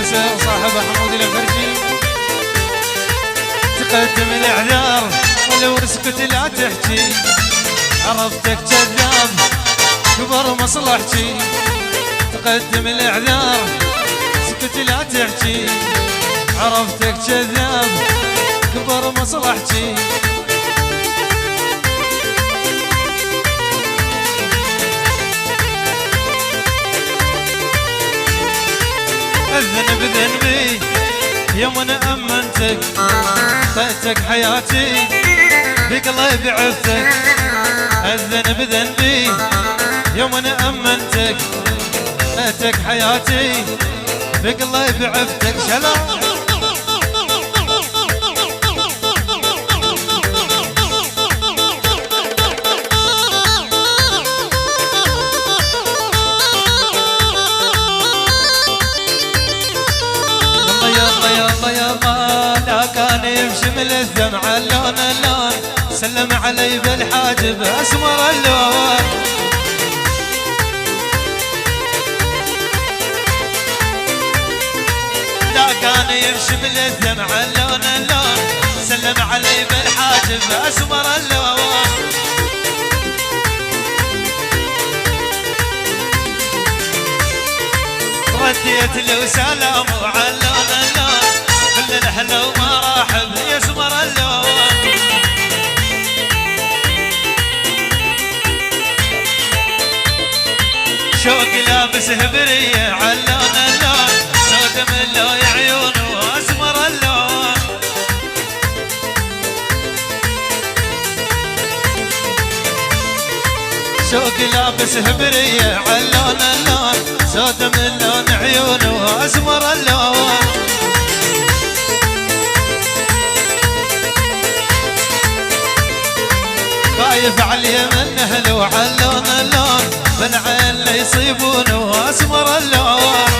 المؤسسة صاحبها حمود الفرجي. تقدم الاعذار ولو اسكت لا تحكي، عرفتك كذاب كبر مصلحتي. تقدم الاعذار اسكت لا تحكي، عرفتك كذاب كبر مصلحتي. الذنب ذنبي يوم انا امنتك، طيتك حياتي بقلبي عفتك. الذنب ذنبي يوم انا امنتك، طيتك حياتي بقلبي عفتك. شلا يمشي الدمع اللون اللون، سلم علي بالحاجب اسمر اللون. لا كان يمشي الدمع اللون اللون، سلم علي بالحاجب اسمر اللون. رديت له سلام على اللون اللون، كل الأهل ومراحب يسمر اللون. شوقي لابس هبرية علون اللون، سود من لون عيونه اسمر اللون. شوقي لابس هبرية علون اللون، سود من لون عيونه اسمر اللون. خايف عليه من اهله وعلون اللون، بالعين اللي يصيبونه اسمر اللون.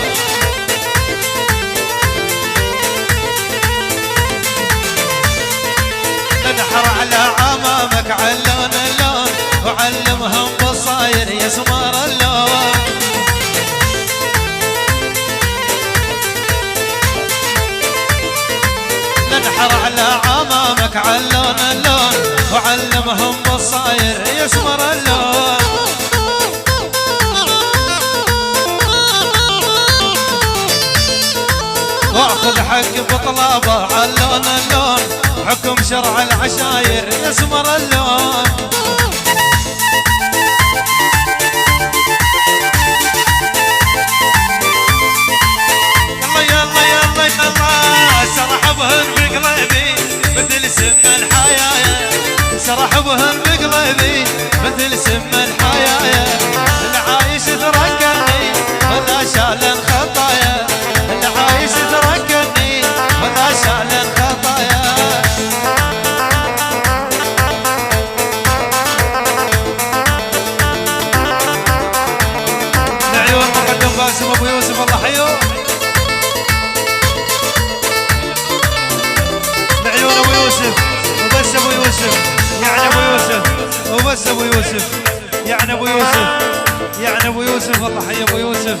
انحر على عمامك علون اللون، وعلمهم بصاير يسمر اللون. انحر على عمامك علون اللون، وعلمهم بصاير يسمر اللون. واخذ حق بطلابه علون اللون، حكم شرع العشاير يسمر اللون. يلا يلا يلا يلا سرح بهم بقلبي مثل سم الحياة، سرح بهم بقلبي مثل سم الحياة. العايش تركني ولا شال خطايا، العايش تركني ولا شال خطايا. العيون مقدم باسم ابو يوسف الله حيوه. العيون ابو يوسف وبس ابو يوسف، يعني ابو يوسف وبس ابو يوسف، يعني ابو يوسف، يعني ابو يوسف الله حي ابو يوسف.